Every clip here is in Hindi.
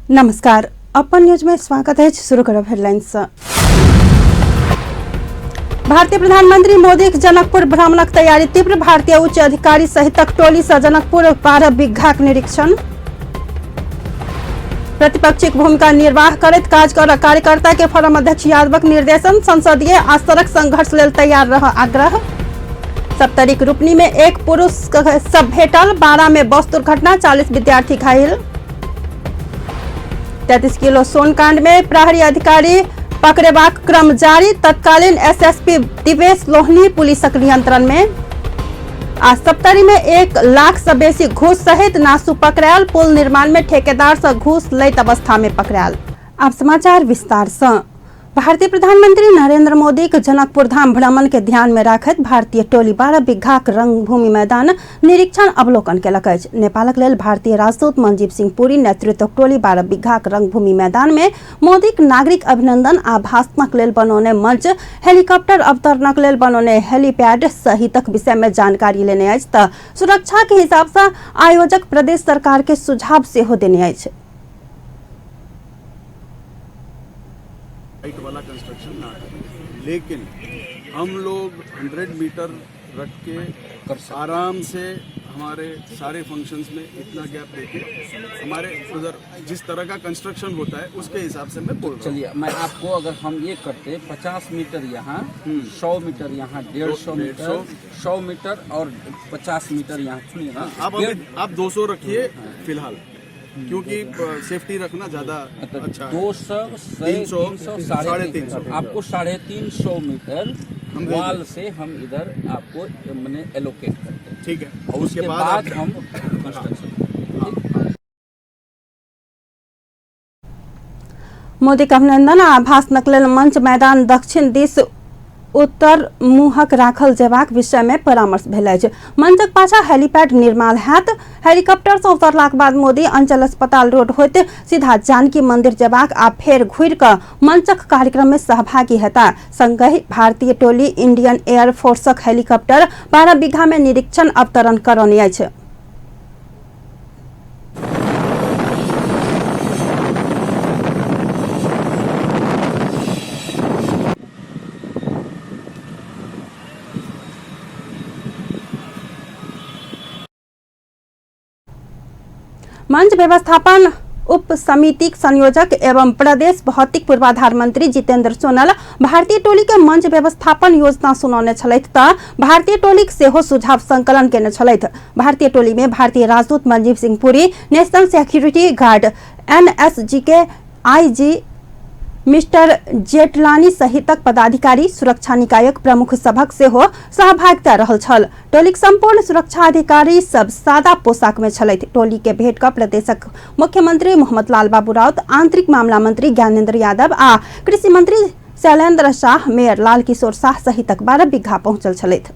नमस्कार, अपन न्यूज में स्वागत है। शुरू करब हेडलाइंस। भारतीय प्रधानमंत्री मोदी के जनकपुर भ्रमणक तैयारी तीव्र। भारतीय उच्च अधिकारी सहितक टोली से जनकपुर 12 बीघाक निरीक्षण। प्रतिपक्षी भूमिका निर्वाह करैत काज कर कार्यकर्ता के फोरम अध्यक्ष यादवक निर्देशन। संसदीय आ सड़क संघर्ष लेल तैयार रह आग्रह। सप्तरी रूपनी में एक पुरुष सब भेटल। 12 में बस दुर्घटना, 40 विद्यार्थी घायल। 33 किलो सोन कांड में प्रहरी अधिकारी पकड़ेबाक क्रम जारी। तत्कालीन एसएसपी दिवेश लोहनी पुलिसक नियंत्रण में। आ सप्तरी में 1 लाख से बेसी घूस सहित नासू पकड़ायल। पुल निर्माण में ठेकेदार से घूस लैत अवस्था में पकड़ायल। अब समाचार विस्तार से। भारतीय प्रधानमंत्री नरेंद्र मोदी के जनकपुर धाम भ्रमण के ध्यान में राखत भारतीय टोली 12 बीघाक रंगभूमि मैदान निरीक्षण अवलोकन केलक अछि। नेपालक लेल भारतीय राजदूत मनजीव सिंह पुरी नेतृत्वक टोली 12 बीघाक रंगभूमि मैदान में मोदीक नागरिक अभिनंदन आ भाषणक लेल बनौने मंच, हेलीकॉप्टर अवतरणक लेल बनौने हेलीपैड सहितक विषय में जानकारी लेने अछि। त सुरक्षा के हिसाब से आयोजक प्रदेश सरकार के सुझाव सेहो देने अछि। वाला कंस्ट्रक्शन ना करें, लेकिन हम लोग 100 मीटर रख के आराम से हमारे सारे फंक्शंस में इतना गैप देके हमारे उधर जिस तरह का कंस्ट्रक्शन होता है उसके हिसाब से मैं बोल रहा हूं। चलिए, मैं आपको अगर हम ये करते 50 मीटर यहाँ, 100 मीटर यहाँ, 150 मीटर, 100 मीटर और 50 मीटर यहाँ, सुनिए ना। आप 200 रखिए फिलहाल, क्योंकि सेफ्टी रखना ज्यादा अच्छा है। 200, 300, 350, आपको 350 मीटर वाल से हम इधर आपको मैंने एलोकेट करते हैं। ठीक है, और उसके बाद हम कंस्ट्रक्शन। मोदी का अभिनंदन आ भाषणक लेल मंच मैदान दक्षिण दिस उत्तर मुहक राखल जेबाक विषय में परामर्श भेल अछि। मंचक पाछा हेलीपैड निर्माण हैत। हेलीकॉप्टर से उतरलाक बाद मोदी अंचल अस्पताल रोड होते सीधा जानकी मंदिर जेबाक आ फेर घुरि कऽ मंचक कार्यक्रम में सहभागी हेता। संगहि भारतीय टोली इंडियन एयर फोर्सक हेलीकॉप्टर 12 बीघा में निरीक्षण अवतरण करौने अछि। मंच व्यवस्थापन उप समिति संयोजक एवं प्रदेश भौतिक पूर्वाधार मंत्री जितेंद्र सोनल भारतीय टोली के मंच व्यवस्थापन योजना सुनौने छलथि त भारतीय टोली सेहो सुझाव संकलन केने छलथि। भारतीय टोली में भारतीय राजदूत Manjeev Singh Puri, national security guard NSG के आईजी मिस्टर जेटलानी सहितक पदाधिकारी, सुरक्षा निकायक प्रमुख सभक सेहो सहभागिता रहल छल। टोलीक संपूर्ण सुरक्षा अधिकारी सब सादा पोशाक में छलथि। टोली के भेंट का प्रदेशक मुख्यमंत्री मोहम्मद लाल बाबू राउत, आंतरिक मामला मंत्री ज्ञानेंद्र यादव आ कृषि मंत्री शैलेंद्र शाह, मेयर लाल किशोर शाह सहितक 12 बीघा पहुंचल छलथि।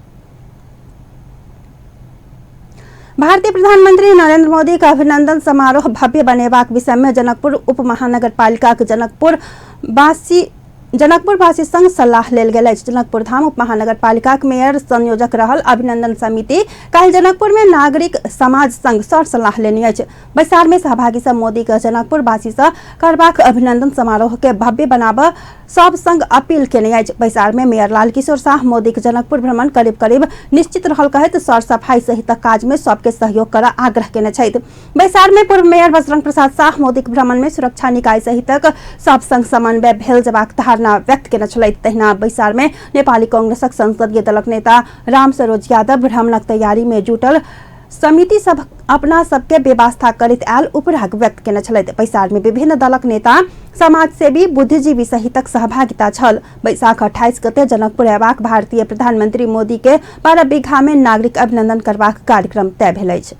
भारतीय प्रधानमंत्री नरेंद्र मोदी का अभिनंदन समारोह भव्य बनेबाक विषय में जनकपुर उप महानगर पालिका के जनकपुर वासी संग सलाह लेल गेल अछि। जनकपुर धाम उप महानगर पालिका के मेयर संयोजक रहल अभिनंदन समिति काल्हि जनकपुर में नागरिक समाज संग सर सलाह लेने अछि। बैसार में सहभागी सब मोदी के जनकपुर वासी से करबाक अभिनंदन समारोह के भव्य बनाबऽ सब संग अपील केने अछि। बैसार में मेयर लाल किशोर शाह मोदी के जनकपुर भ्रमण करीब करीब निश्चित रहल कहैत सर सफाई सहित काज में सबके सहयोग करऽ आग्रह केने छथि। बैसार में पूर्व मेयर बजरंग प्रसाद शाह मोदी के भ्रमण में सुरक्षा निकाय सहितक सब संग समन्वय भेल जेबाक धारणा व्यक्त केने छलथि। तहिना बैसार में नेपाली कांग्रेसक संसदीय दलक नेता राम सरोज यादव भ्रमणक तैयारी में जुटल समिति सब अपना सबके व्यवस्था करैत आयल उपराग व्यक्त केने छलथि। बैसार में विभिन्न दलक नेता, समाजसेवी, बुद्धिजीवी सहितक सहभागिता छल। बैसाख 28 गते जनकपुर अयबाक भारतीय प्रधानमंत्री मोदी के 12 बीघा में नागरिक अभिनंदन करबाक कार्यक्रम तय भेल अछि।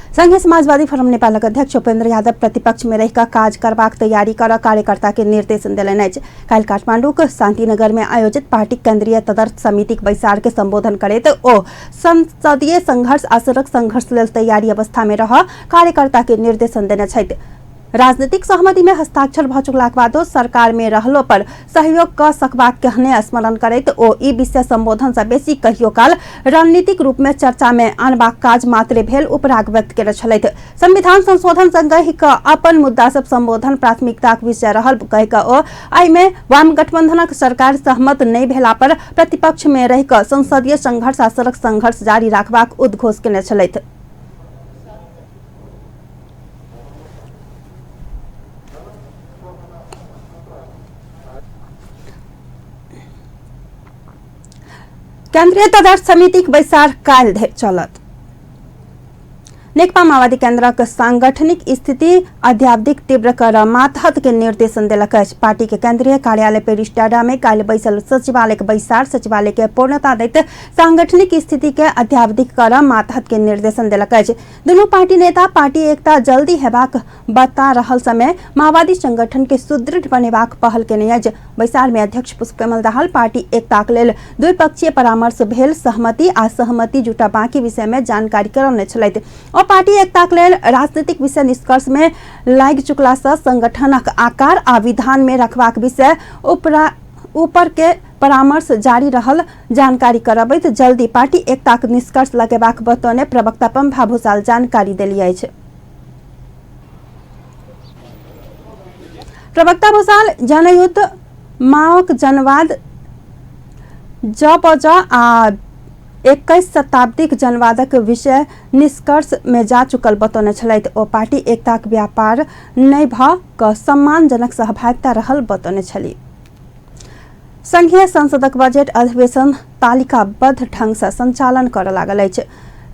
संघीय समाजवादी फोरम नेपालक अध्यक्ष उपेंद्र यादव प्रतिपक्ष में रहिका काज करबाक तैयारी कर कार्यकर्ता के निर्देशन देलनि अछि। काल्हि काठमांडूक शांतिनगर में आयोजित पार्टी केंद्रीय तदर्थ समितिक बैसार के संबोधन करैत ओ संसदीय संघर्ष आ सड़क संघर्ष लेल तैयारी अवस्था में रह कार्यकर्ता के निर्देशन देने छथि। राजनीतिक सहमति में हस्ताक्षर भ चुकलाक बादो सरकार में रहलो पर सहयोग क सकबाक कहने स्मरण करैत ओ ई विषय संबोधन से बेसी कहियो काल रणनीतिक रूप में चर्चा में आनबाक काज मात्रे भेल उपराग व्यक्त केने छलैथ। संविधान संशोधन संगहि क अपन मुद्दा सब संबोधन प्राथमिकताक विषय रहल कहि क ओ आई में वाम गठबंधनक सरकार सहमत नहीं भेला पर प्रतिपक्ष में रहि क संसदीय संघर्ष आ सड़क संघर्ष जारी राखबाक उद्घोष केने छलैथ। केन्द्रीय तदर्थ समितिक बैसार काल्हि धरि चलत। नेकपा माओवादी केन्द्रक सांगठनिक स्थिति अध्यावधिक तीव्र कर मातहत के निर्देशन देलक अछि। पार्टी के केंद्रीय कार्यालय पेरिस्टाडा में काल्हि बैसल सचिवालय के बैसार सचिवालय के पूर्णता दैत सांगठनिक स्थिति के अध्यावधिक कर मातहत के निर्देशन देलक अछि। दुनू पार्टी नेता पार्टी एकता जल्दी हेबाक बता रहल समय माओवादी संगठन के सुदृढ़ बनेबाक पहल केने अछि। बैसार में अध्यक्ष पुष्पकमल दाहाल पार्टी एकताक लेल द्विपक्षीय परामर्श भेल सहमति आ सहमति जुटा बाकी विषय में जानकारी करौने छलैथ। पार्टी एकताक लेल राजनीतिक विषय निष्कर्ष में लागि चुकला से संगठनक आकार आ विधान में रखबाक विषय ऊपर के परामर्श जारी रहल जानकारी करबैत जल्दी पार्टी एकताक निष्कर्ष लगेबाक बतौने प्रवक्ता पंभा भूषाल जानकारी देली अछि। प्रवक्ता भूषाल जनयुद्ध माओक जनवाद जपज आ 21 शताब्दीक जनवादक विषय निष्कर्ष में जा चुकल बतौने छलैथ। ओ पार्टी एकताक व्यापार नहीं भ क सम्मानजनक सहभागिता रहल बतौने छली। संघीय संसदक बजट अधिवेशन तालिकाबद्ध ढंग से संचालन कर लागल अछि।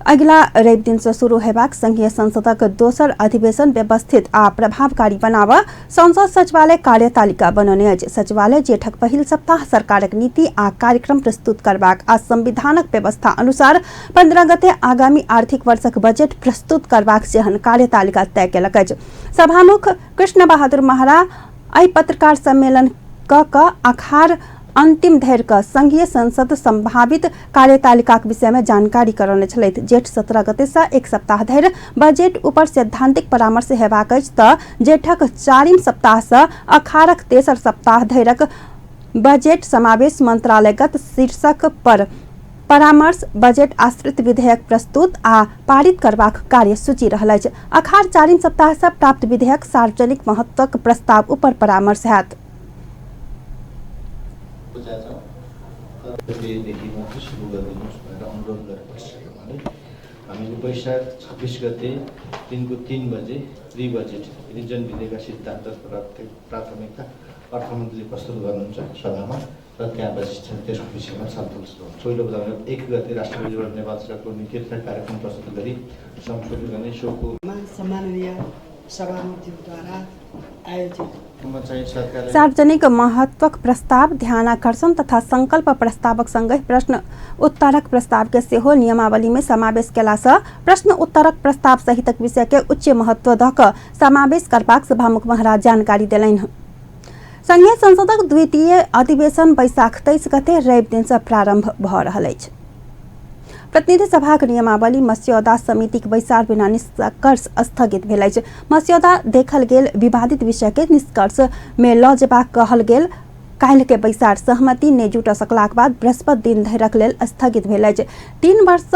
अगिला रवि दिन से शुरू हेबाक संघीय संसदक दोसर अधिवेशन व्यवस्थित आ प्रभावकारी बनाब संसद सचिवालय कार्यतालिका बनौने अछि। सचिवालय जेठक पहिल सप्ताह सरकारक नीति आ कार्यक्रम प्रस्तुत करबाक आ संविधानक व्यवस्था अनुसार 15 गते आगामी आर्थिक वर्षक बजट प्रस्तुत करबाक सेहन कार्यतालिका तय केलक अछि। सभामुख कृष्ण बहादुर महरा आई पत्रकार सम्मेलन क आखार अंतिम धैर्य का संघीय संसद संभावित कार्यतालिका विषय में जानकारी करौने छलैथ। जेठ 17 गते से एक सप्ताह धरि बजट ऊपर सैद्धांतिक परामर्श हेबाक अछि त जेठक 4 सप्ताह से अखारक 3 सप्ताह धरिक बजट समावेश मंत्रालयगत शीर्षक पर परामर्श बजट आश्रित विधेयक प्रस्तुत आ पारित करबाक कार्य सूची रहल अछि। अखार 4 सप्ताह से प्राप्त विधेयक सार्वजनिक महत्वक प्रस्ताव ऊपर परामर्श हैत। हामीले वैशाख 26 गते दिनको 3 बजे प्री बजेट रिजन विधेयकका सिद्धान्त प्राथमिकता अर्थमन्त्रीले प्रस्तुत गर्नुहुन्छ सभामा र त्यहाँपछि त्यसको विषयमा छलफल सुरु हुन्छ। पहिलो बुधबार 1 गते राष्ट्रपतिबाट नेपाल सरकारको नीतिका कार्यक्रम प्रस्तुत गरी संशोधन गर्ने सोको सम्माननीय सभामुखद्वारा आयोजित सार्वजनिक महत्वक प्रस्ताव ध्यानाकर्षण तथा संकल्प प्रस्तावक संगहि प्रश्न उत्तरक प्रस्ताव के सेहो नियमावली में समावेश केला से प्रश्न उत्तरक प्रस्ताव सहितक विषय के उच्च महत्व द क समावेश करबाक सभामुख महाराज जानकारी देलनि। संघीय संसदक द्वितीय अधिवेशन बैसाख 23 गते रवि दिन से प्रारंभ भ रहल अछि। प्रतिनिधि सभाक नियमावली मस्यौदा समितिक बैसार बिना निष्कर्ष स्थगित भेल अछि। मस्यौदा देखल गेल विवादित विषय के निष्कर्ष में ल जेबाक कहल गेल काल्हि के बैसार सहमति नहि जुट सकलाक बाद बृहस्पति दिन धरिक लेल स्थगित भेल अछि। 3 वर्ष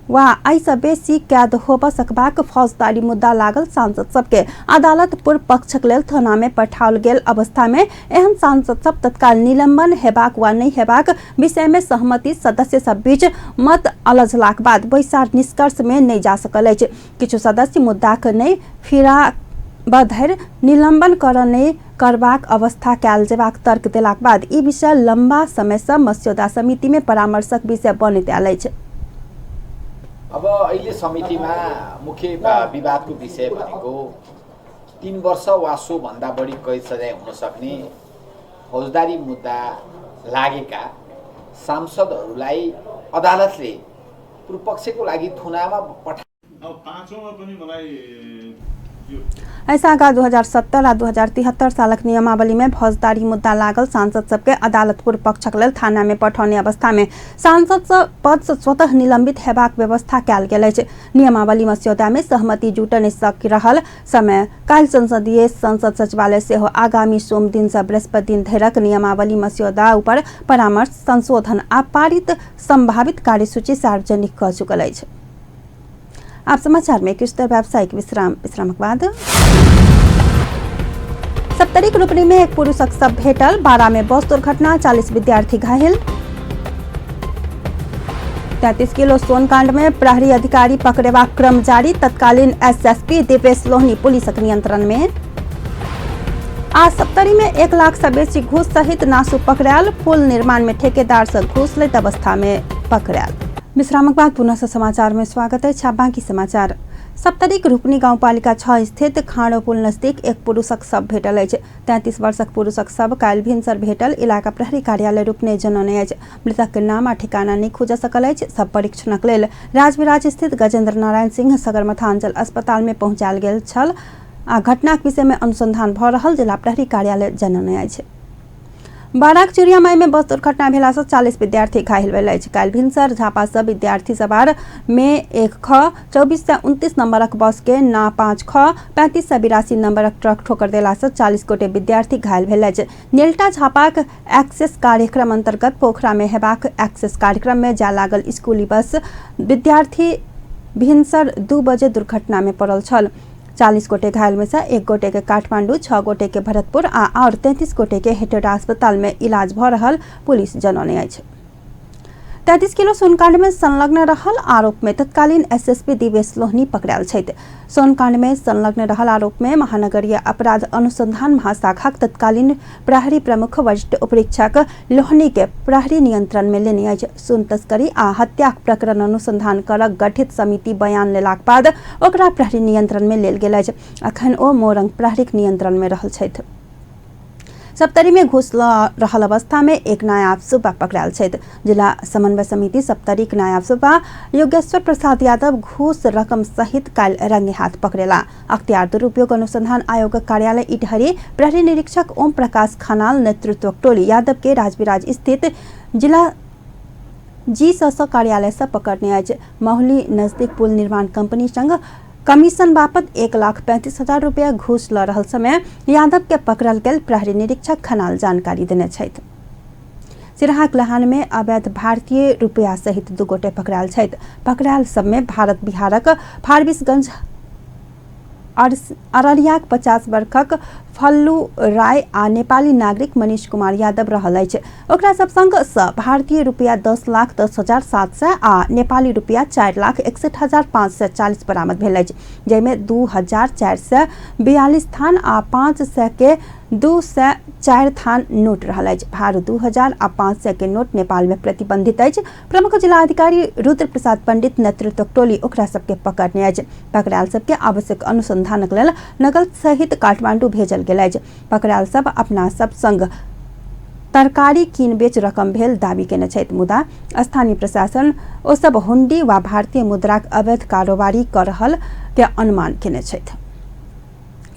वा आई से बेसी कैद होब सकबाक फौजदारी मुद्दा लागल सांसद सबके अदालत पूर्व पक्षक लेल थाना में पठाओल गेल अवस्था में एहन सांसद सब तत्काल निलंबन हेबाक वा नहीं हेबाक विषय में सहमति सदस्य सब बीच मत अलझलाक बाद बैसार निष्कर्ष में नहीं जा सकल अछि। किछु सदस्य मुद्दाक नहीं फिरा बधैर निलंबन कर नहीं करबाक अवस्था कैल जेबाक तर्क देलाक बाद ई विषय लंबा समय से मस्यौदा समिति में परामर्शक विषय बनैत आयल अछि। अब अहिले समितिमा मुख्य विवादको विषय भनेको 3 वर्ष वा सो भन्दा बढी कैद सजाय हुन सक्ने फौजदारी मुद्दा लागेका सांसदहरूलाई अदालतले पूर्व पक्षको लागि थुनामा पठा। अब पाँचौँमा पनि मलाई ऐसाका 2070 आ 2073 सालक नियमावली में फौजदारी मुद्दा लागल सांसद सबके अदालत पूर्व पक्षक लेल थाना में पठाउने अवस्था में सांसद पद से स्वतः निलंबित हेबाक व्यवस्था कयल गेल अछि। नियमावली मस्यौदा में सहमति जुटन सकी रहल समय काल्हि संसदीय संसद सचिवालय सेहो आगामी सोम दिन से बृहस्पति दिन धरिक नियमावली मस्यौदा ऊपर परामर्श संशोधन आ पारित संभावित कार्यसूची सार्वजनिक क चुकल अछि। आप समाचार में कृषि व्यावसायिक विश्रामक बाद सप्तरी रोपनी में एक पुरुषक शव भेटल, 12 में बस दुर्घटना, 40 विद्यार्थी घायल। 33 किलो सोनकांड में प्रहरी अधिकारी पकड़ेबाक क्रम जारी, तत्कालीन एसएसपी दिवेश लोहनी पुलिसक नियंत्रण में। आज सप्तरी में 1 लाख से बेसी घूस सहित नासू पकड़ायल, पुल निर्माण में ठेकेदार से घूस लैत अवस्था में पकड़ायल। विश्रामक बाद पुनः समाचार में स्वागत है। बाकी समाचार। सप्तरी रूपनी गाउँपालिका 6 स्थित खाँडो पुल नजदीक एक पुरुषक शव भेटल अछि। 33 वर्षक पुरुषक शव काल्हि भिनसर भेटल, इलाका प्रहरी कार्यालय रूपने जनौने अछि। मृतक के नाम आ ठिकाना नहि खुजि सकल अछि। शव परीक्षणक लेल राजविराज स्थित गजेंद्र नारायण सिंह सगरमाथा अंचल अस्पताल में पहुंचायल गेल छल आ घटनाक विषय में अनुसंधान भऽ रहल जिला प्रहरी कार्यालय जनौने अछि। बाराक चिड़ियामाई में बस दुर्घटना भेला से 40 विद्यार्थी घायल भेल अछि। काल्हि भिनसर झापा से विद्यार्थी सवार में 1 ख 24 से 29 नंबरक बस के ना 5 ख 35 से 82 नंबरक ट्रक ठोकर देला से 40 गोटे विद्यार्थी घायल भेल अछि। नेल्टा झापाक एक्सेस कार्यक्रम अंतर्गत पोखरा में हेबाक एक्सेस कार्यक्रम में जा लागल स्कूली बस विद्यार्थी भिनसर 2 बजे दुर्घटना में पड़ल छल। 40 गोटे घायल में से 1 गोटे के काठमांडू, 6 गोटे के भरतपुर और 33 गोटे के हेटोडा अस्पताल में इलाज भ रहल पुलिस जनौने अछि। 33 किलो सोनकांड में संलग्न रहल आरोप में तत्कालीन एसएसपी दिवेश लोहनी पकड़ायल छथि। सोनकांड में संलग्न रहल आरोप में महानगरीय अपराध अनुसंधान महाशाखाक तत्कालीन प्रहरी प्रमुख वरिष्ठ उपरीक्षक लोहनी के प्रहरी नियंत्रण में लेने अछि। सोन तस्करी आ हत्या प्रकरण अनुसंधान करक गठित समिति बयान लेलाक बाद ओकरा प्रहरी नियंत्रण में लेल गेल अछि। अखन ओ मोरंग प्रहरीक नियंत्रण में रहल छथि। सप्तरी में घूस ल रहल अवस्था में एक नायब सूबा पकड़ायल छथि। जिला समन्वय समिति सप्तरीक नायब सूबा योगेश्वर प्रसाद यादव घूस रकम सहित काल्हि रंगे हाथ पकड़ेला। अख्तियार दुरुपयोग अनुसंधान आयोग कार्यालय इटहरी प्रहरी निरीक्षक ओम प्रकाश खनाल नेतृत्व टोली यादव के राजविराज स्थित जिला जी.स. कार्यालय से पकड़ने अछि। महुली नजदीक पुल निर्माण कंपनी संग कमीशन बापत 1,35,000 रुपया घूस ल रहल समय यादव के पकड़ल गेल प्रहरी निरीक्षक खनाल जानकारी देने छथि। सिराहाक लहान में अवैध भारतीय रुपया सहित 2 गोटे पकड़ायल छथि। पकड़ायल सब में भारत बिहारक फारबिसगंज अररियाक 50 वर्षक फल्लू राय आ नेपाली नागरिक मनीष कुमार यादव रहल अछि। ओकरा सब संग भारतीय रुपया 10,10,700 आ नेपाली रुपया 4,61,540 बरामद भेल अछि, जैमे 2,442 थान आ 500 के 204 थान नोट रहल अछि। भारू 2,000 आ 500 के नोट नेपाल में प्रतिबंधित अछि। प्रमुख जिलाधिकारी रुद्र प्रसाद पंडित नेतृत्व टोली ओकरा सबके पकड़ने अछि। पकड़ायल सबके आवश्यक अनुसंधानक लेल नकद सहित काठमांडू भेजल गेल अछि। पकड़ायल सब अपना सब संग तरकारी कीन बेच रकम भेल दावी केने छथि, मुदा स्थानीय प्रशासन ओ सब हुंडी वा भारतीय मुद्राक अवैध कारोबारी कर रहल के अनुमान केने छथि।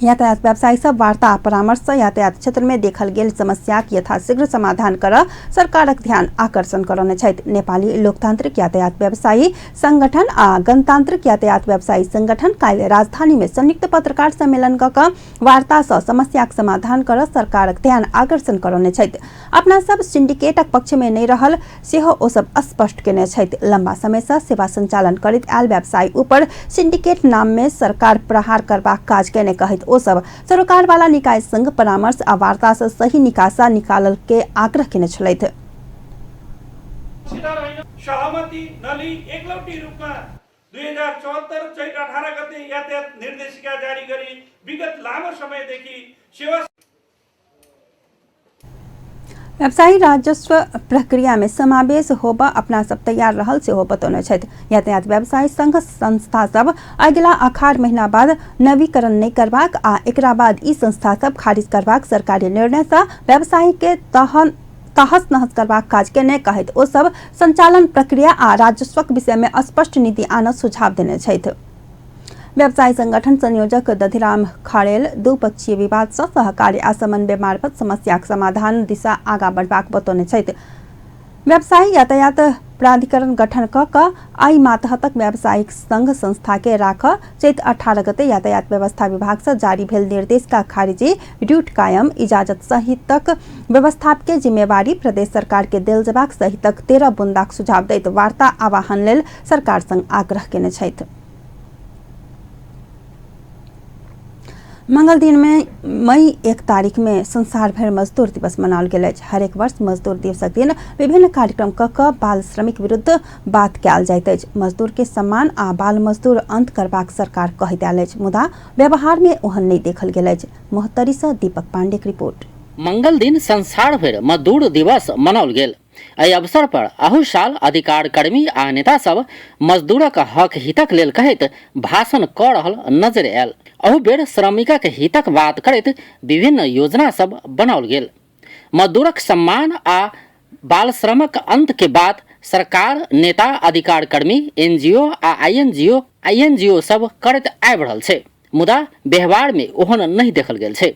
यातायात व्यवसायी सब वार्ता आ परामर्श से यातायात क्षेत्र में देखल गेल समस्याक यथाशीघ्र समाधान कर सरकारक ध्यान आकर्षण करौने छथि। नेपाली लोकतांत्रिक यातायात व्यवसायी संगठन आ गणतांत्रिक यातायात व्यवसायी संगठन काल्हि राजधानी में संयुक्त पत्रकार सम्मेलन क वार्ता से समस्याक समाधान कर सरकारक ध्यान आकर्षण करौने छथि। अपना सब सिंडिकेटक पक्ष में नहीं रहल सेहो ओ सब स्पष्ट केने छथि। लंबा समय से सेवा संचालन करैत आयल व्यवसायी ऊपर सिंडिकेट नाम में सरकार प्रहार करबाक काज केने कहैत ओ सब सरोकार वाला निकाय संग परामर्श आ वार्ता से सही निकासा निकालल के आग्रह केने छलैथ। सहमति नली एकलौटी रूपमा 2074 चैत 18 गते यातायात निर्देशिका जारी गरी विगत लामो समयदेखि सेवा व्यवसायी राजस्व प्रक्रिया में समावेश होब अपना सब तैयार रहल सेहो बतौने छथि। यातायात व्यवसायी संघ संस्था सब अगिला अखाड़ महीना बाद नवीकरण नहीं करबाक आ एकरा बाद ई संस्था सब खारिज करबाक सरकारी निर्णय से व्यवसायी के तहस नहस करबाक काज केने कहैत ओ सब संचालन प्रक्रिया आ राजस्वक विषय में स्पष्ट नीति आनय सुझाव देने छथि। व्यवसायी संगठन संयोजक दधिराम खड़ेल द्विपक्षीय विवाद सँ सहकारी आ समन्वय मार्फत समस्याक समाधान दिशा आगा बढ़बाक बतौने छथि। व्यवसायी यातायात प्राधिकरण गठन क आई मातहतक व्यावसायिक संघ संस्था के राख चैत 18 गते यातायात व्यवस्था विभाग से जारी भेल निर्देश का खारिजी ड्यूट कायम इजाजत सहितक व्यवस्था के जिम्मेवारी प्रदेश सरकार के देल जबाक सहितक 13 बुंदाक सुझाव दैत वार्ता आह्वान लेल सरकार संग आग्रह केने छथि। मंगल दिन में मई 1 तारीख में संसार भर मजदूर दिवस मनाओल गेल अछि। हरेक वर्ष मजदूर दिवसक दिन विभिन्न कार्यक्रम क बाल श्रमिक विरुद्ध बात कयल जाइत अछि। मजदूर के सम्मान आ बाल मजदूर अंत करबाक सरकार कहि देल अछि, मुदा व्यवहार में ओहन नहीं देखल गेल अछि। मोहत्तरी सँ दीपक पांडे की रिपोर्ट। मंगल दिन संसार भर मजदूर दिवस मनाओल गेल। एहि अवसर पर अहू साल अधिकार कर्मी आ नेता सब मजदूरक हक हितक लेल कहैत भाषण क रहल नजर आयल। अहू बेर श्रमिकक हितक बात करैत विभिन्न योजना सब बनाओल गेल। मजदूरक सम्मान आ बाल श्रमक अंत के बाद सरकार, नेता, अधिकार कर्मी, एनजीओ आ आईएनजीओ सब करैत आबि रहल छै, मुदा व्यवहार में ओहन नहीं देखल गेल छै।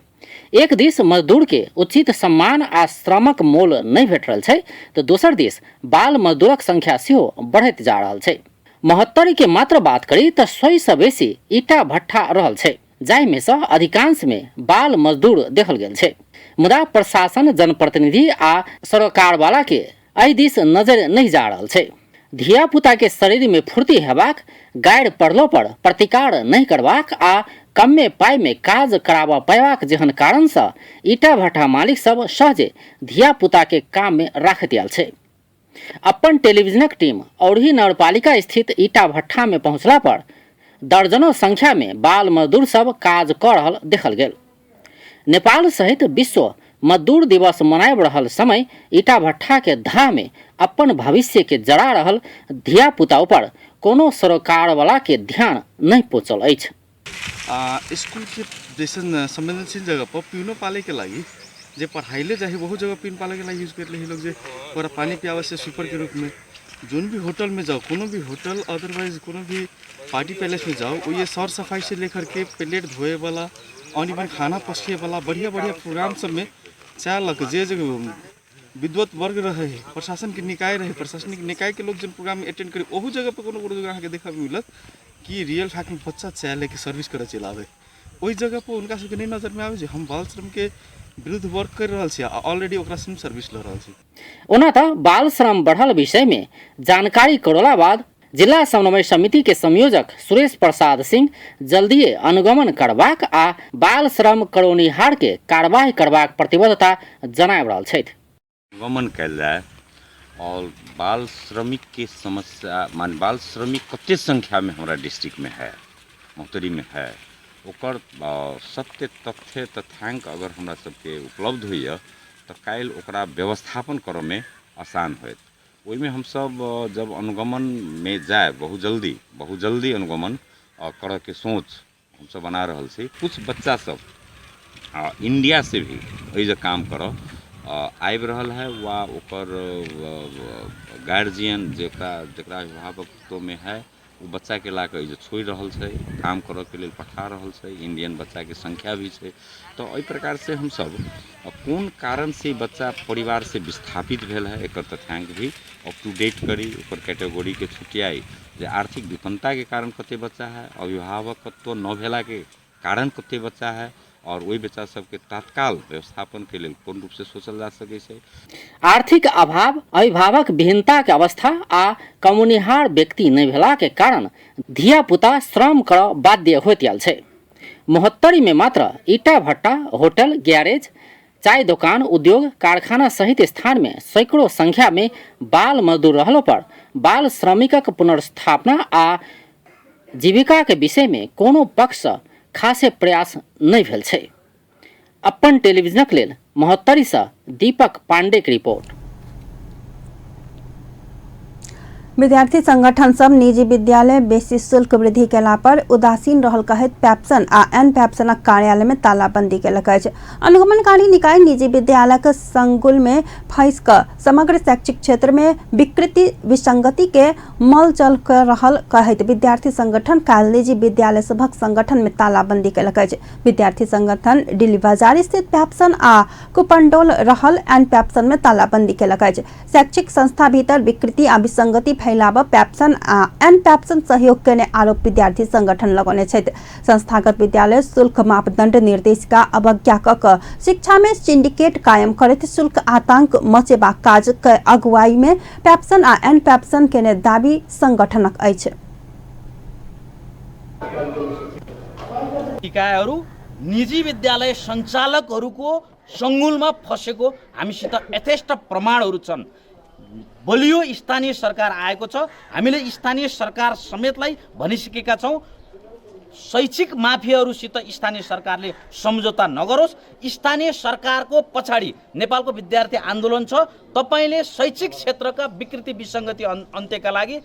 एक दिस मजदूर के उचित सम्मान आ श्रमक मोल नहीं भेट रहल छै तो दोसर दिस बाल मजदूरक संख्या सेहो बढ़ैत जा रहल छै। महत्तरी के मात्र बात करी तो 100 से बेसी ईटा भट्ठा रहल छै, जाहि में से अधिकांश में बाल मजदूर देखल गेल छै, मुदा प्रशासन, जनप्रतिनिधि आ सरकार वाला के एहि दिस नजर नहीं जा रहल छै। धिया पुता के शरीर में फुर्ती हेबाक, गाड़ि पड़लो पर प्रतिकार नहीं करबाक आ कमे पाई में काज कराबा पयबाक जेहन कारण से ईटा भट्ठा मालिक सब सहजे धिया पुता के काम में राख दियल छै। अपन टेलीविजनक टीम औरही नगरपालिका स्थित ईटा भट्ठा में पहुंचला पर दर्जनों संख्या में बाल मजदूर सब काज क रहल देखल गेल। नेपाल सहित विश्व मजदूर दिवस मनाब रहल समय ईटा भट्ठा के धाह में अपन भविष्य के जरा रहल धिया पुता पर कोनो सरकार वाला के ध्यान नहीं पहुंचल अछि। स्कूल के जैसे संवेदनशील जगह पर पीनो पाले के लगी जे पढ़ाइले जाही बहुत जगह पीन पाले के लगी यूज कर ले लोग जे पूरा पानी पियावे से स्वीपर के रूप में जोन भी होटल में जाओ, कोनो भी होटल अदरवाइज कोनो भी पार्टी पैलेस में जाओ, वो ये सर सफाई से लेकर के प्लेट धोए वाला और इवन खाना पसके वाला बढ़िया बढ़िया प्रोग्राम सब में चाह लग जे विद्वत वर्ग रहे, प्रशासन के निकाय रहे, प्रशासनिक निकाय के लोग जन प्रोग्राम में अटेंड करे ओहू जगह पर कोनो जगह अहाँ के देखा मिलत कि रियल फैक्ट में बच्चा चाह लेके सर्विस करे चलावे, ओहि जगह पर उनका सबके नहीं नजर में आवे जे हम बाल श्रम के विरुद्ध वर्क कर रहल छी, ऑलरेडी ओकरा से सर्विस ल रहल छी। ओना त बाल श्रम बढ़ल विषय में जानकारी करला बाद जिला समन्वय समिति के संयोजक सुरेश प्रसाद सिंह जल्दीए अनुगमन करबाक आ बाल श्रम करोनिहार के कार्यवाही करबाक प्रतिबद्धता जनाब रहल छथि। अनुगमन कयल जाए और बाल श्रमिक के समस्या मान बाल श्रमिक कते संख्या में हमारा डिस्ट्रिक्ट में है, मोहतरी में है, ओकर सत्य तथ्य तथ्यांक अगर हमरा सबके उपलब्ध होइए तो काल्हि ओकरा व्यवस्थापन करऽ में आसान होत। ओहिमे हम सब जब अनुगमन में जाए बहुत जल्दी अनुगमन करऽ के सोच हम सब बना रहल छी। कुछ बच्चा सब इंडिया से भी एहि जे काम करऽ आबि रहल है वा ओकर गार्जियन जेकरा अभिभावकत्व में है वो बच्चा के ला के छोड़ रहल छै, काम करऽ के लेल पठा रहल छै। इंडियन बच्चा के संख्या भी छै, तो एहि प्रकार से हम सब कोन कारण से बच्चा परिवार से विस्थापित भेल है एकर तथ्यांक भी अप टू डेट करी, ओकर कैटेगरी के छुटियाई जे आर्थिक विपन्नता के कारण कते बच्चा है, अभिभावकत्व न भेला के कारण कते बच्चा है और वही बच्चा सबके तत्काल व्यवस्थापन के लिए कोन रूप से सोचल जा सके छै। आर्थिक अभाव, अभिभावक विहीनता के अवस्था आ कमुनिहार व्यक्ति नहीं भेला के कारण धिया पुता श्रम करऽ बाध्य होइत आयल छै। मोहत्तरी में मात्र ईटा भट्टा, होटल, गैरेज, चाय दुकान, उद्योग, कारखाना सहित स्थान में सैकड़ों संख्या में बाल मजदूर रहलो पर बाल श्रमिकक पुनर्स्थापना आ जीविका के विषय में कोनो पक्ष खासे प्रयास नहीं भेल छै। अपन टेलीविजनक लेल मोहत्तरी से दीपक पांडे की रिपोर्ट। विद्यार्थी संगठन सब निजी विद्यालय बेसी शुल्क वृद्धि केला पर उदासीन रहल कहैत पैप्सन आ एन पैप्सनक कार्यालय में तालाबंदी केलक अछि। अनुगमनकारी निकाय निजी विद्यालयक संकुल में फंस क समग्र शैक्षिक क्षेत्र में विकृति विसंगति के मलजल कर रहल कहैत विद्यार्थी संगठन काल निजी विद्यालय सभक संगठन में तालाबंदी केलक अछि। विद्यार्थी संगठन डिली बाजार स्थित पैप्सन आ कुपंडोल रहल एन पैप्सन में तालाबंदी केलक अछि। शैक्षिक संस्था भीतर विकृति आ विसंगति फैलाब पैप्सन आ एन पैप्सन सहयोग केने आरोप विद्यार्थी संगठन लगौने छथि। संस्थागत विद्यालय शुल्क मापदंड निर्देशिका अवज्ञा क क शिक्षा में सिंडिकेट कायम करैत शुल्क आतंक मचेबा काज के अगुवाई में पैप्सन आ एन पैप्सन केने दाबी संगठनक अछि। निकायहरू निजी विद्यालय सञ्चालकहरूको सङ्गुलमा फसेको हामीसित यथेष्ट प्रमाणहरू छन्। बलियो स्थानीय सरकार आएको छ। हामीले स्थानीय सरकार समेतलाई भनिसकेका छौँ शैक्षिक माफियाहरूसित स्थानीय सरकारले सम्झौता नगरोस्। स्थानीय सरकारको पछाडि नेपालको विद्यार्थी आन्दोलन छ। तपाईले शैक्षिक क्षेत्रका विकृति विसंगति अन्त्यका लागि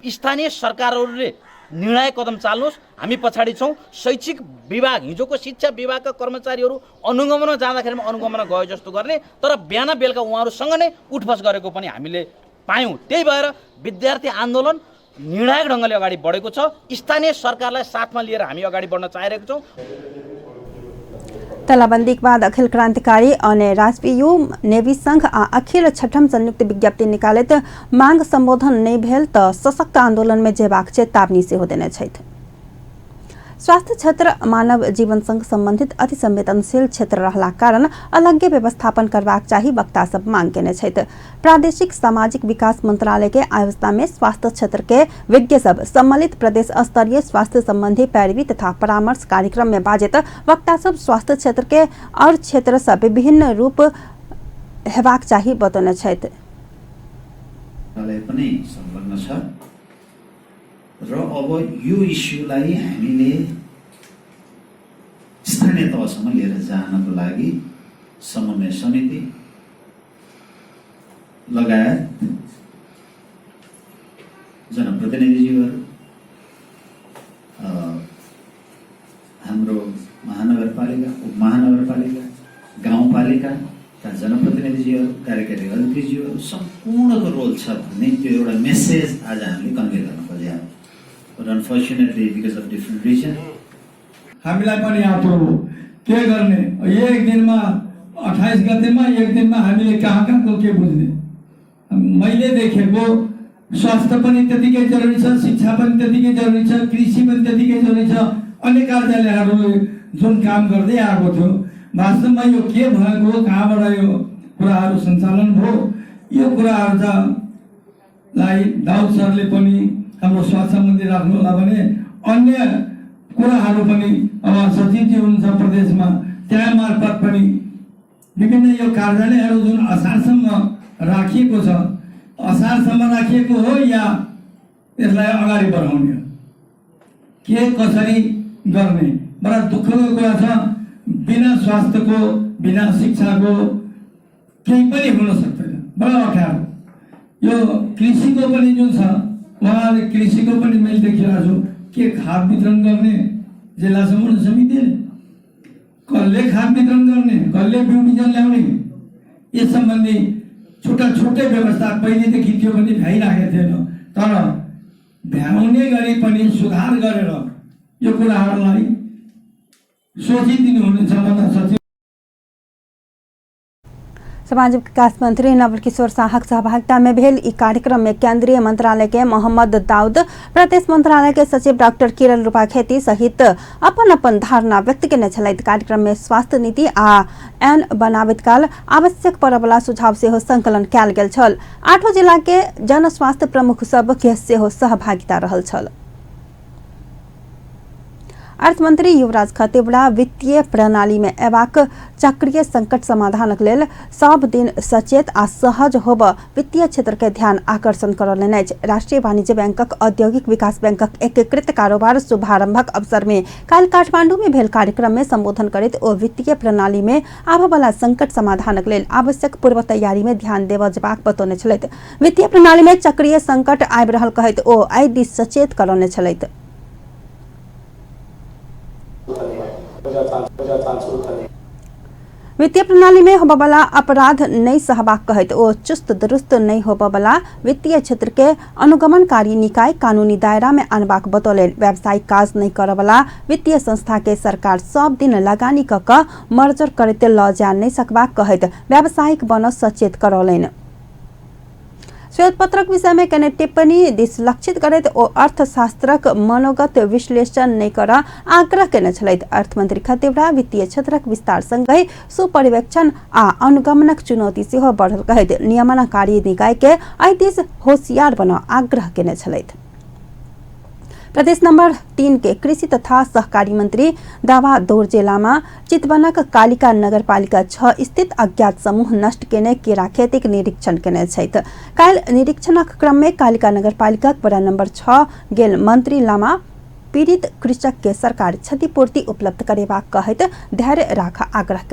स्थानीय सरकारहरूले निर्णायक कदम चाल्नुहोस्। हामी पछाडि छौँ। शैक्षिक विभाग हिजोको शिक्षा विभागका कर्मचारीहरू अनुगमनमा जाँदाखेरिमा अनुगमन गए जस्तो गर्ने, तर बिहान बेलुका उहाँहरूसँग नै उठबस गरेको पनि हामीले पायौँ। त्यही भएर विद्यार्थी आन्दोलन निर्णायक ढङ्गले अगाडि बढेको छ। स्थानीय सरकारलाई साथमा लिएर हामी अगाडि बढ्न चाहेका छौँ। तालाबंदी के बाद अखिल क्रांतिकारी और राष्ट्रीय नेवी संघ आ अखिल छठम संयुक्त विज्ञप्ति निकालित मांग संबोधन नहीं भेल तो सशक्त आंदोलन में जेबाक चेतावनी सेहो देने छथि। स्वास्थ्य क्षेत्र मानव जीवन संग संबंधित अति संवेदनशील क्षेत्र रहला कारण अलग्गे व्यवस्थापन करबाक चाही वक्ता सब मांग केने छथि। प्रादेशिक सामाजिक विकास मंत्रालय के आयोजना में स्वास्थ्य क्षेत्र के विज्ञ सब सम्मिलित प्रदेश स्तरीय स्वास्थ्य संबंधी पैरवी तथा परामर्श कार्यक्रम में बाजित वक्ता सब स्वास्थ्य क्षेत्र के और क्षेत्र सब विभिन्न रूप हेबाक चाही बतौने छथि। र अब यो इस्युलाई हामीले स्थानीय तहसम्म लिएर जानको लागि समन्वय समिति लगायत जनप्रतिनिधिज्यूहरू, हाम्रो महानगरपालिका, उपमहानगरपालिका, गाउँपालिकाका जनप्रतिनिधिज्यूहरू, कार्यकारी अधिकारीज्यूहरू सम्पूर्णको रोल छ भन्ने त्यो एउटा मेसेज आज हामीले कन्भे गर्न खोजेका। But unfortunately, because of different reason, हामीलाई पनि यात्रो हो के गर्ने। एक दिनमा 28 गतेमा एक दिनमा हामीले कहाँ कहाँको के बुझ्ने। मैले देखेको स्वास्थ्य पनि त्यतिकै जरुरी छ, शिक्षा पनि त्यतिकै जरुरी छ, कृषि पनि त्यतिकै जरुरी छ। अन्य कार्यालयहरूले जुन काम गर्दै आएको थियो वास्तवमा यो के भएको, कहाँबाट यो कुराहरू सञ्चालन भयो, यो कुराहरूलाई दाउद सरले पनि हाम्रो स्वास्थ्य सम्बन्धी राख्नु होला भने अन्य कुराहरू पनि अब सचिवजी हुनुहुन्छ प्रदेशमा, त्यहाँ मार्फत पनि विभिन्न यो कार्यालयहरू जुन असारसम्म राखिएको छ, असारसम्म राखिएको हो या यसलाई अगाडि बढाउने हो, के कसरी गर्ने। बडा दुःखको कुरा छ, बिना स्वास्थ्यको बिना शिक्षाको केही पनि हुन सक्दैन। बडा अप्ठ्यारो। यो कृषिको पनि जुन छ उहाँले कृषिको पनि मैले देखिरहेको छु के खाद वितरण गर्ने जिल्ला समन्वय समितिले, कसले खाद वितरण गर्ने, कसले बिउ बिजन ल्याउने, यस सम्बन्धी छुट्टा छुट्टै व्यवस्था पहिलेदेखि थियो भने भइरहेको थिएन। तर भ्याउने गरी पनि सुधार गरेर यो कुराहरूलाई सोचिदिनु हुनेछ भन्दा सचिव। सामाजिक विकास मंत्री नवल किशोर शाहक सहभागिता में भेल ई कार्यक्रम में केंद्रीय मंत्रालय के मोहम्मद दाऊद, प्रदेश मंत्रालय के सचिव डॉक्टर किरण रूपा खेती सहित अपन अपन धारणा व्यक्त केने छलैथ। कार्यक्रम में स्वास्थ्य नीति आ एन बनाबैत काल आवश्यक परवला सुझाव सेहो संकलन कयल गेल छल। 8 जिला के जन स्वास्थ्य प्रमुख सब के सेहो सहभागिता रहल छल। अर्थमंत्री युवराज खतिवड़ा वित्तीय प्रणाली में एबाक चक्रीय संकट समाधानक लेल सब दिन सचेत आ सहज होब वित्तीय क्षेत्र के ध्यान आकर्षण करौलनि अछि। राष्ट्रीय वाणिज्य बैंकक औद्योगिक विकास बैंकक एकीकृत कारोबार शुभारंभक अवसर में काल्हि काठमांडू में भेल कार्यक्रम में संबोधन करैत ओ वित्तीय प्रणाली में आबयवला संकट समाधानक लेल आवश्यक पूर्व तैयारी में ध्यान देबऽ जेबाक बतौने छलथि। वित्तीय प्रणाली में चक्रीय संकट आबि रहल कहैत ओ एहि दिस सचेत करौने छलथि। वित्तीय प्रणाली में होबवला अपराध नहीं सहबाक कहैत ओ चुस्त दुरुस्त नहीं होबवला वित्तीय क्षेत्र के अनुगमनकारी निकाय कानूनी दायरा में आनबाक बतौलनि। व्यावसायिक काज नहीं करवला वित्तीय संस्था के सरकार सब दिन लगानी क मर्जर करते ल जा नहीं सकबाक कहैत व्यावसायिक बन सचेत करौलनि। श्वेत पत्रक विषय में कने टिप्पणी दिस लक्षित करैत ओ अर्थशास्त्रक मनोगत विश्लेषण नहीं कर आग्रह केने छलथि। अर्थमंत्री खतिवड़ा वित्तीय क्षेत्रक विस्तार संगै सुपर्यवेक्षण आ अनुगमनक चुनौती सेहो बढ़ल कहैत नियमनकारी निकाय के एहि दिस होशियार बन आग्रह केने छलथि। प्रदेश नंबर 3 के कृषि तथा सहकारी मंत्री दावा दोरजे लामा चितवनक कालिका नगरपालिका 6 स्थित अज्ञात समूह नष्ट केने केरा खेतीक निरीक्षण केने छथि। काल्हि निरीक्षणक क्रम में कालिका नगरपालिका वडा नंबर 6 गेल मंत्री लामा पीड़ित कृषक के सरकार क्षतिपूर्ति उपलब्ध करेबाक कहैत धैर्य राख आग्रह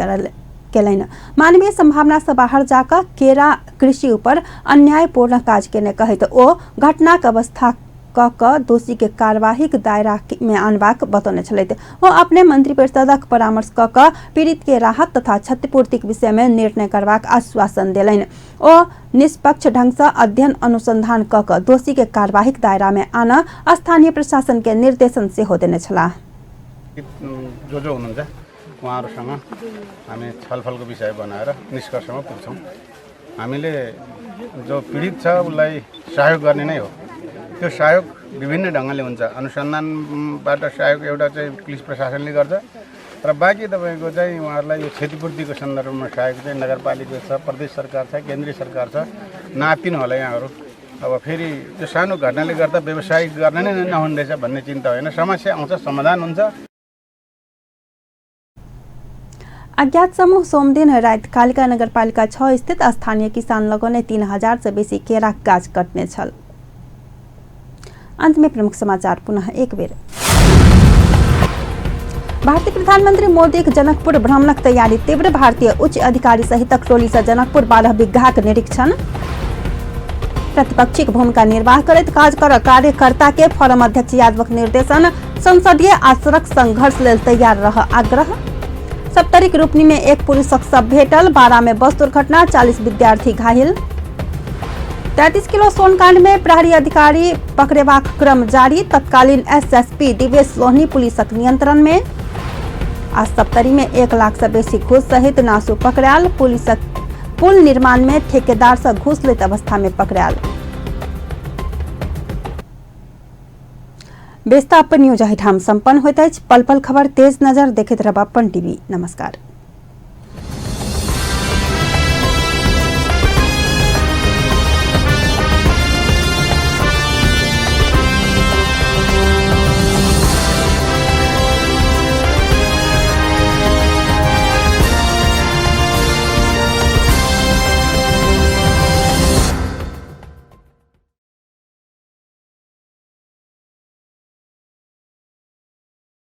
केलनि। मानवीय संभावना से बाहर जाकर केरा कृषि ऊपर अन्यायपूर्ण काज केने कहैत ओ घटनाक अवस्था क दोषी के कार्यवाही दायरा में आनबाक बतौने छलथि। वो अपने मंत्रिपरिषदक परामर्श क पीड़ित के राहत तथा क्षतिपूर्ति विषय में निर्णय करबाक आश्वासन देलनि। ओ निष्पक्ष ढंग से अध्ययन अनुसंधान क दोषी के कार्यवाही दायरा में आना स्थानीय प्रशासन के निर्देशन से हो देने छला। जो हुनुहुन्छ उहाँहरुसँग हामी छलफलको विषय बनाएर निष्कर्षमा पुग्छौं। हामीले जो पीडित छ उसलाई सहयोग गर्ने नै हो। त्यो सहयोग विभिन्न ढंगले हुन्छ। अनुसन्धानबाट सहयोग एउटा चाहिँ पुलिस प्रशासनले गर्छ र बाँकी तपाईको चाहिँ उहाँहरुलाई यो क्षतिपूर्तिको सन्दर्भमा सहयोग चाहिँ नगरपालिका छ, प्रदेश सरकार छ, केन्द्रीय सरकार छ। नातिनु होला यहाँहरु। अब फेरि त्यो सानो घटनाले गर्दा व्यवसायिक गर्न नै नहुँदैछ भन्ने चिन्ता होइन। समस्या आउँछ, समाधान हुन्छ। अज्ञात समूह सोमदिन रात कालिका नगरपालिका 6 स्थित स्थानीय किसान लगोने 3000 से बेसी केरा गाछ कटने छल। अंत में प्रमुख समाचार पुनः एक बेर। भारतीय प्रधानमंत्री मोदी जनकपुर भ्रमणक तैयारी तीव्र। भारतीय उच्च अधिकारी सहित टोली से जनकपुर 12 बिघाक निरीक्षण। प्रतिपक्षी भूमिका निर्वाह करैत काज कर कार्यकर्ता के फोरम अध्यक्ष यादवक निर्देशन। संसदीय आ सड़क संघर्ष लेल तैयार रह आग्रह। सप्तरी रूपनी में एक पुलिसक शव भेटल। 12 में बस दुर्घटना, 40 विद्यार्थी घायल। 33 किलो सोन कांड में प्रहरी अधिकारी पकड़ेबाक क्रम जारी। तत्कालीन एसएसपी दिवेश लोहनी पुलिसक नियंत्रण में। आज सप्तरी में 1 लाख से बेसी घूस सहित नासू पकड़ायल। पुलिसक पुल निर्माण में ठेकेदार से घूस लैत अवस्था में पकड़ायल। बेस्ता अपन न्यूज अहिठाम संपन्न होइत अछि। पल पल खबर तेज नजर देखैत रहब अपन टीवी। नमस्कार।